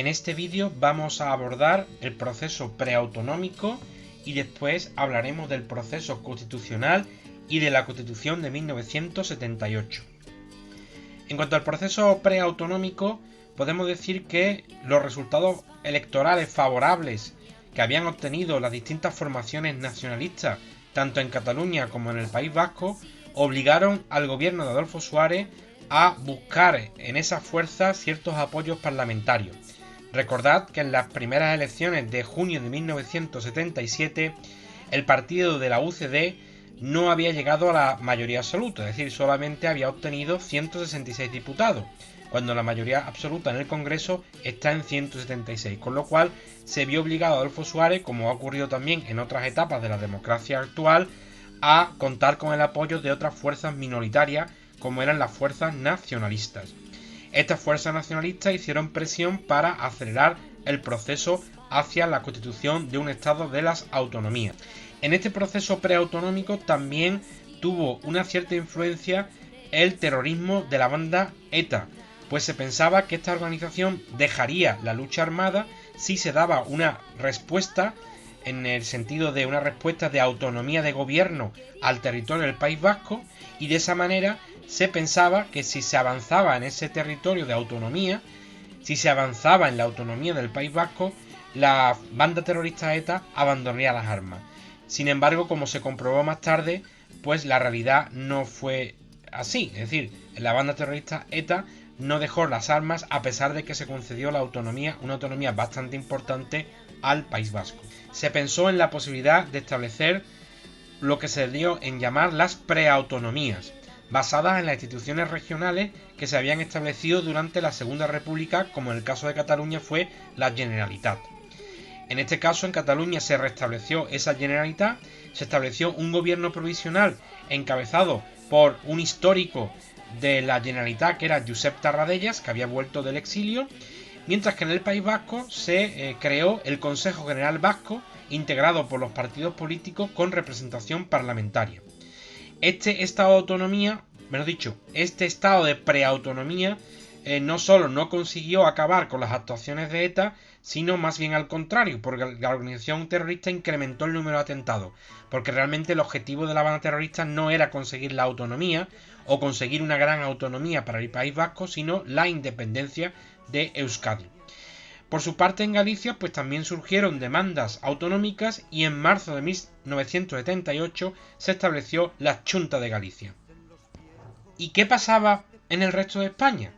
En este vídeo vamos a abordar el proceso preautonómico y después hablaremos del proceso constitucional y de la Constitución de 1978. En cuanto al proceso preautonómico, podemos decir que los resultados electorales favorables que habían obtenido las distintas formaciones nacionalistas, tanto en Cataluña como en el País Vasco, obligaron al gobierno de Adolfo Suárez a buscar en esas fuerzas ciertos apoyos parlamentarios. Recordad que en las primeras elecciones de junio de 1977 el partido de la UCD no había llegado a la mayoría absoluta, es decir, solamente había obtenido 166 diputados, cuando la mayoría absoluta en el Congreso está en 176, con lo cual se vio obligado Adolfo Suárez, como ha ocurrido también en otras etapas de la democracia actual, a contar con el apoyo de otras fuerzas minoritarias, como eran las fuerzas nacionalistas. Estas fuerzas nacionalistas hicieron presión para acelerar el proceso hacia la constitución de un Estado de las autonomías. En este proceso preautonómico también tuvo una cierta influencia el terrorismo de la banda ETA, pues se pensaba que esta organización dejaría la lucha armada si se daba una respuesta, en el sentido de una respuesta de autonomía de gobierno al territorio del País Vasco, y de esa manera se pensaba que si se avanzaba en ese territorio de autonomía, si se avanzaba en la autonomía del País Vasco, la banda terrorista ETA abandonaría las armas. Sin embargo, como se comprobó más tarde, pues la realidad no fue así. Es decir, la banda terrorista ETA no dejó las armas a pesar de que se concedió la autonomía, una autonomía bastante importante al País Vasco. Se pensó en la posibilidad de establecer lo que se dio en llamar las preautonomías, basadas en las instituciones regionales que se habían establecido durante la Segunda República, como en el caso de Cataluña fue la Generalitat. En este caso, en Cataluña se restableció esa Generalitat, se estableció un gobierno provisional encabezado por un histórico de la Generalitat, que era Josep Tarradellas, que había vuelto del exilio, mientras que en el País Vasco se creó el Consejo General Vasco, integrado por los partidos políticos con representación parlamentaria. Este estado de autonomía, este estado de preautonomía, no solo no consiguió acabar con las actuaciones de ETA, sino más bien al contrario, porque la organización terrorista incrementó el número de atentados, porque realmente el objetivo de la banda terrorista no era conseguir la autonomía o conseguir una gran autonomía para el País Vasco, sino la independencia de Euskadi. Por su parte, en Galicia, pues también surgieron demandas autonómicas y en marzo de 1978 se estableció la Xunta de Galicia. ¿Y qué pasaba en el resto de España?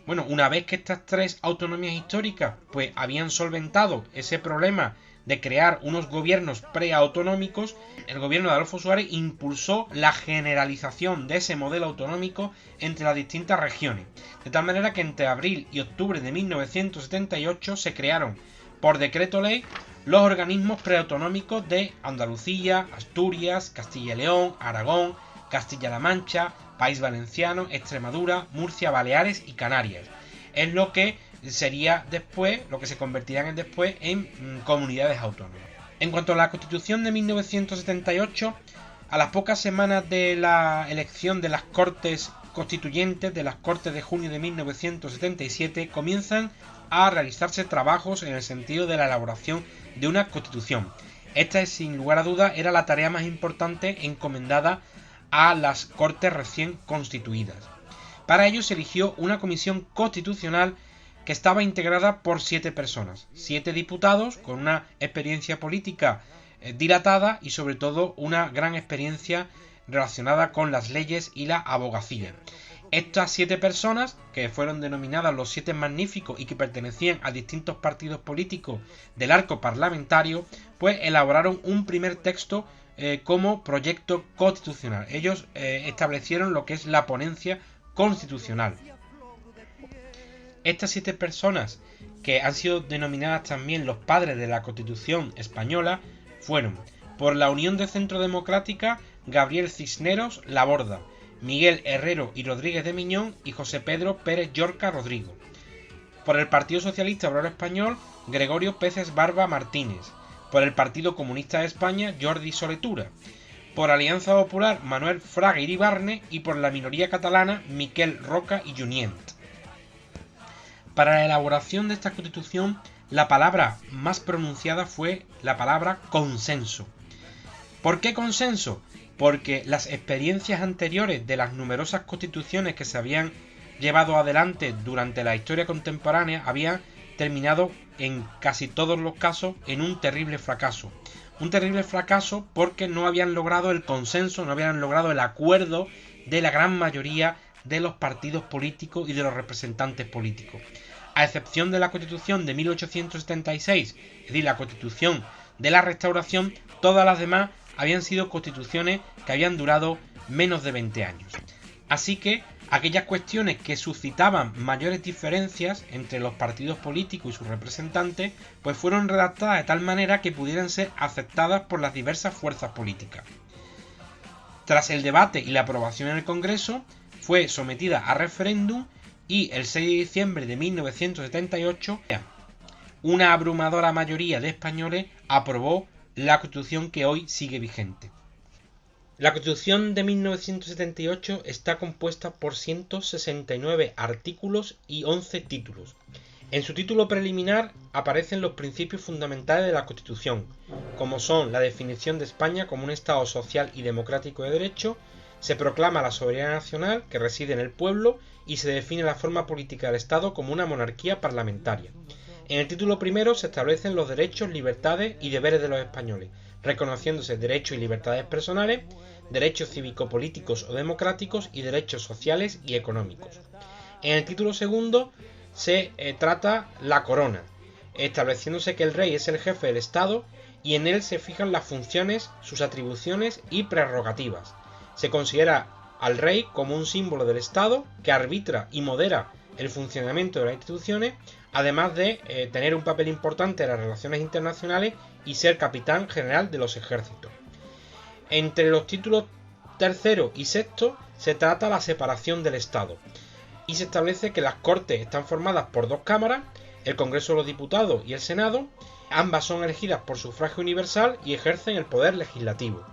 Bueno, una vez que estas tres autonomías históricas pues habían solventado ese problema de crear unos gobiernos preautonómicos, el gobierno de Adolfo Suárez impulsó la generalización de ese modelo autonómico entre las distintas regiones, de tal manera que entre abril y octubre de 1978 se crearon por decreto ley los organismos preautonómicos de Andalucía, Asturias, Castilla y León, Aragón, Castilla-La Mancha, País Valenciano, Extremadura, Murcia, Baleares y Canarias. Es lo que sería después, lo que se convertirían después en comunidades autónomas. En cuanto a la Constitución de 1978, a las pocas semanas de la elección de las Cortes Constituyentes, de las Cortes de junio de 1977, comienzan a realizarse trabajos en el sentido de la elaboración de una Constitución. Esta, sin lugar a dudas, era la tarea más importante encomendada a las Cortes recién constituidas. Para ello se eligió una comisión constitucional que estaba integrada por 7 personas, 7 diputados con una experiencia política dilatada y sobre todo una gran experiencia relacionada con las leyes y la abogacía. Estas 7 personas, que fueron denominadas los 7 magníficos y que pertenecían a distintos partidos políticos del arco parlamentario, pues elaboraron un primer texto como proyecto constitucional. Ellos establecieron lo que es la ponencia constitucional. Estas 7 personas, que han sido denominadas también los padres de la Constitución española, fueron, por la Unión de Centro Democrática, Gabriel Cisneros Laborda, Miguel Herrero y Rodríguez de Miñón y José Pedro Pérez Llorca Rodrigo. Por el Partido Socialista Obrero Español, Gregorio Peces Barba Martínez. Por el Partido Comunista de España, Jordi Soletura. Por Alianza Popular, Manuel Fraga Iribarne. Y por la minoría catalana, Miquel Roca y Junyent. Para la elaboración de esta Constitución, la palabra más pronunciada fue la palabra consenso. ¿Por qué consenso? Porque las experiencias anteriores de las numerosas constituciones que se habían llevado adelante durante la historia contemporánea habían terminado en casi todos los casos en un terrible fracaso. Un terrible fracaso porque no habían logrado el consenso, no habían logrado el acuerdo de la gran mayoría de los partidos políticos y de los representantes políticos. A excepción de la Constitución de 1876, es decir, la Constitución de la Restauración, todas las demás habían sido constituciones que habían durado menos de 20 años. Así que aquellas cuestiones que suscitaban mayores diferencias entre los partidos políticos y sus representantes, pues fueron redactadas de tal manera que pudieran ser aceptadas por las diversas fuerzas políticas. Tras el debate y la aprobación en el Congreso, fue sometida a referéndum y el 6 de diciembre de 1978, una abrumadora mayoría de españoles aprobó la Constitución que hoy sigue vigente. La Constitución de 1978 está compuesta por 169 artículos y 11 títulos. En su título preliminar aparecen los principios fundamentales de la Constitución, como son la definición de España como un Estado social y democrático de derecho, se proclama la soberanía nacional que reside en el pueblo y se define la forma política del Estado como una monarquía parlamentaria. En el título primero se establecen los derechos, libertades y deberes de los españoles, reconociéndose derechos y libertades personales, derechos cívico-políticos o democráticos y derechos sociales y económicos. En el título segundo se trata la corona, estableciéndose que el rey es el jefe del Estado y en él se fijan las funciones, sus atribuciones y prerrogativas. Se considera al rey como un símbolo del Estado que arbitra y modera el funcionamiento de las instituciones, además de tener un papel importante en las relaciones internacionales y ser capitán general de los ejércitos. Entre los títulos tercero y sexto se trata la separación del Estado y se establece que las Cortes están formadas por dos cámaras, el Congreso de los Diputados y el Senado. Ambas son elegidas por sufragio universal y ejercen el poder legislativo.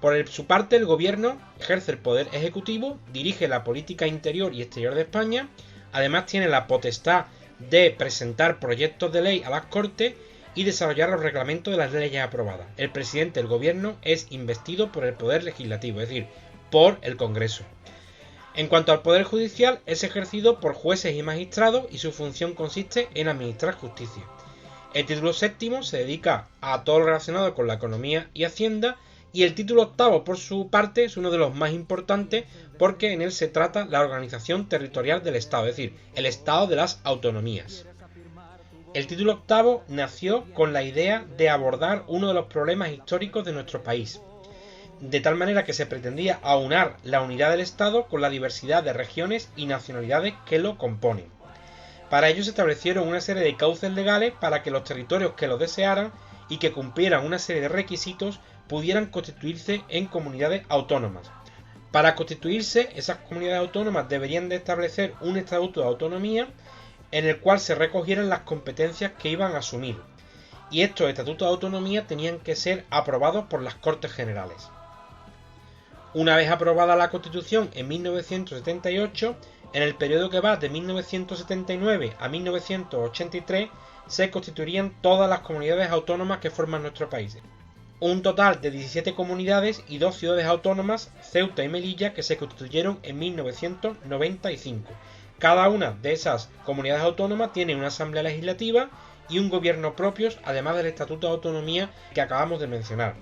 Por su parte, el Gobierno ejerce el poder ejecutivo, dirige la política interior y exterior de España, además tiene la potestad de presentar proyectos de ley a las Cortes y desarrollar los reglamentos de las leyes aprobadas. El presidente del Gobierno es investido por el Poder Legislativo, es decir, por el Congreso. En cuanto al Poder Judicial, es ejercido por jueces y magistrados y su función consiste en administrar justicia. El título séptimo se dedica a todo lo relacionado con la economía y hacienda, y el título octavo, por su parte, es uno de los más importantes porque en él se trata la organización territorial del Estado, es decir, el Estado de las autonomías. El título octavo nació con la idea de abordar uno de los problemas históricos de nuestro país, de tal manera que se pretendía aunar la unidad del Estado con la diversidad de regiones y nacionalidades que lo componen. Para ello se establecieron una serie de cauces legales para que los territorios que lo desearan y que cumplieran una serie de requisitos pudieran constituirse en comunidades autónomas. Para constituirse, esas comunidades autónomas deberían de establecer un estatuto de autonomía en el cual se recogieran las competencias que iban a asumir, y estos estatutos de autonomía tenían que ser aprobados por las Cortes Generales. Una vez aprobada la Constitución en 1978, en el periodo que va de 1979 a 1983, se constituirían todas las comunidades autónomas que forman nuestro país. Un total de 17 comunidades y 2 ciudades autónomas, Ceuta y Melilla, que se constituyeron en 1995. Cada una de esas comunidades autónomas tiene una asamblea legislativa y un gobierno propios, además del Estatuto de Autonomía que acabamos de mencionar.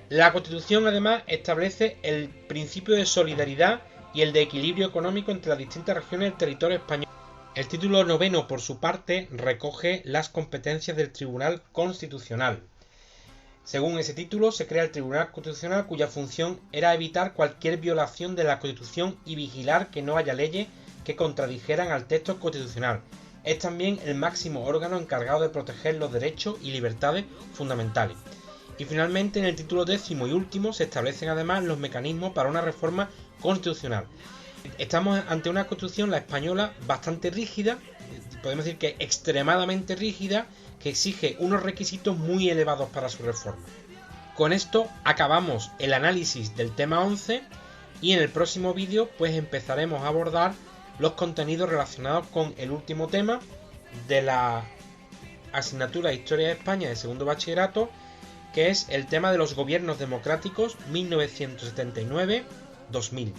La Constitución además establece el principio de solidaridad y el de equilibrio económico entre las distintas regiones del territorio español. El título noveno, por su parte, recoge las competencias del Tribunal Constitucional. Según ese título, se crea el Tribunal Constitucional, cuya función era evitar cualquier violación de la Constitución y vigilar que no haya leyes que contradijeran al texto constitucional. Es también el máximo órgano encargado de proteger los derechos y libertades fundamentales. Y finalmente, en el título décimo y último, se establecen además los mecanismos para una reforma constitucional. Estamos ante una constitución, la española, bastante rígida, podemos decir que extremadamente rígida, que exige unos requisitos muy elevados para su reforma. Con esto acabamos el análisis del tema 11 y en el próximo vídeo pues empezaremos a abordar los contenidos relacionados con el último tema de la asignatura de Historia de España de segundo bachillerato, que es el tema de los gobiernos democráticos 1979-2000.